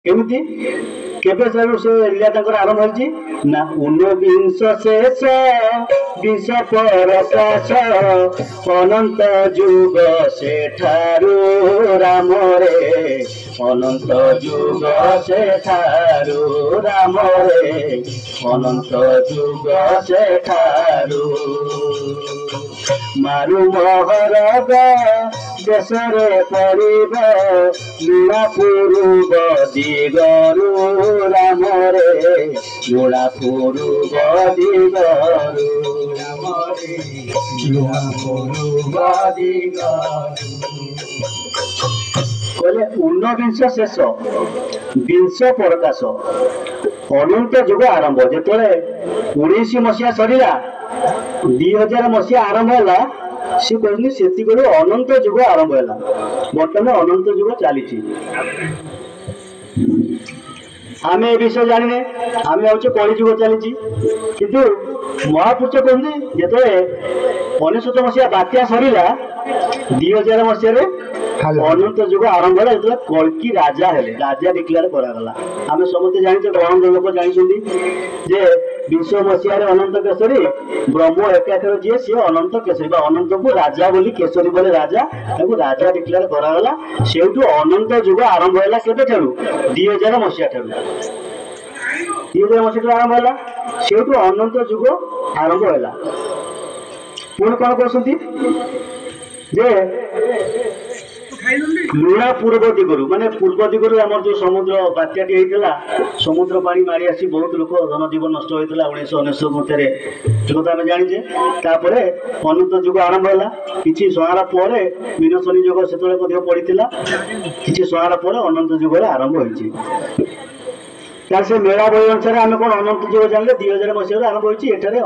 କେମିତି କେବେ ସେ লীଳା ତାଙ୍କର ଆରମ୍ଭ ହେଇଛି ନା 19 ଶେଷ 20 ପ୍ରକାଶ ଅନନ୍ତ ଯୁଗ ସେଠାରୁ ରାମରେ ଅନନ୍ତ ଯୁଗ ସେଠାରୁ ରାମରେ ଅନନ୍ତ ଯୁଗ ସେଠାରୁ ମାରୁ ମହରଗ ଦେଶରେ ପଡ଼ିବ ଲୁଣା ପୂର୍ବ ଦିଗରୁ ରାମରେ ଲୁଣା ପୂର୍ବ ଦିଗରୁ ରାମରେ ଲୁଣା ପୂର୍ବ ଦିଗରୁ କହିଲେ 19 ଶେଷ 20 ପ୍ରକାଶ ଅନନ୍ତ ଯୁଗ ଆରମ୍ଭ। ଯେତେବେଳେ 19 ମସିହା ସରିଲା 2000 ମସିହା ଆରମ୍ଭ ହେଲା ସେ କହିଲେ ସେତିକରୁ ଅନନ୍ତ ଯୁଗ ଆରମ୍ଭ ହେଲା। ବର୍ତ୍ତମାନ ଅନନ୍ତ ଯୁଗ ଚାଲିଛି। ଆମେ ଏ ବିଷୟ ଜାଣିନେ, ଆମେ ଭାବୁଛେ କଳି ଯୁଗ ଚାଲିଛି। କିନ୍ତୁ ମହାପୁରୁଷ କହନ୍ତି ଯେତେବେଳେ 19 ମସିହା ବାତ୍ୟା ସରିଲା 2000 ମସିହାରେ ଅନନ୍ତ ଯୁଗ ଆରମ୍ଭ ହେଲା। ଯେତେବେଳେ କଳ୍କି ରାଜା ହେଲେ, ରାଜା ଡିକ୍ଲେୟାର କରାଗଲା। ଆମେ ସମସ୍ତେ ଜାଣିଛେ, ବ୍ରହ୍ମାଣ୍ଡ ଲୋକ ଜାଣିଛନ୍ତି ଯେ 20 ମସିହାରେ ଅନନ୍ତ କେଶରୀ ବ୍ରହ୍ମ ଏକାକ୍ଷର ଯିଏ ସିଏ ଅନନ୍ତ କେଶରୀ ବା ଅନନ୍ତକୁ ରାଜା ବୋଲି, କେଶରୀ ବୋଲି ରାଜା, ତାକୁ ରାଜା ଡିକ୍ଲେୟାର କରାଗଲା। ସେଇଠୁ ଅନନ୍ତ ଯୁଗ ଆରମ୍ଭ ହେଲା। କେବେଠାରୁ? 2000 ମସିହା ଠାରୁ। 2000 ମସିହା ଠାରୁ ଆରମ୍ଭ ହେଲା। ସେଇଠୁ ଅନନ୍ତ ଯୁଗ ଆରମ୍ଭ ହେଲା। ପୁଣି କଣ କରୁଛନ୍ତି ଯେ ଲୁଣା ପୂର୍ବ ଦିଗରୁ, ମାନେ ପୂର୍ବ ଦିଗରୁ ଆମର ଯୋଉ ସମୁଦ୍ର ବାତ୍ୟାଟି ହେଇଥିଲା, ସମୁଦ୍ର ପାଣି ମାରି ଆସି ବହୁତ ଲୋକ ଧନଜୀବନ ନଷ୍ଟ ହୋଇଥିଲା 1999 ମସିହାରେ। ସେ କଥା ଆମେ ଜାଣିଛେ। ତାପରେ ଅନନ୍ତ ଯୁଗ ଆରମ୍ଭ ହେଲା। କିଛି ସଂହାର ପରେ ମିନଶନି ଯୁଗ ସେତେବେଳେ ମଧ୍ୟ ପଡିଥିଲା। କିଛି ସଂହାର ପରେ ଅନନ୍ତ ଯୁଗରେ ଆରମ୍ଭ ହୋଇଛି। ତାହେଲେ ସେ ମେଳା ବହି ଅନୁସାରେ ଆମେ କଣ ଅନନ୍ତ ଯୁଗ ଜାଣିଲେ 2000 ମସିହାରୁ ଆରମ୍ଭ ହୋଇଛି। ଏଠାରେ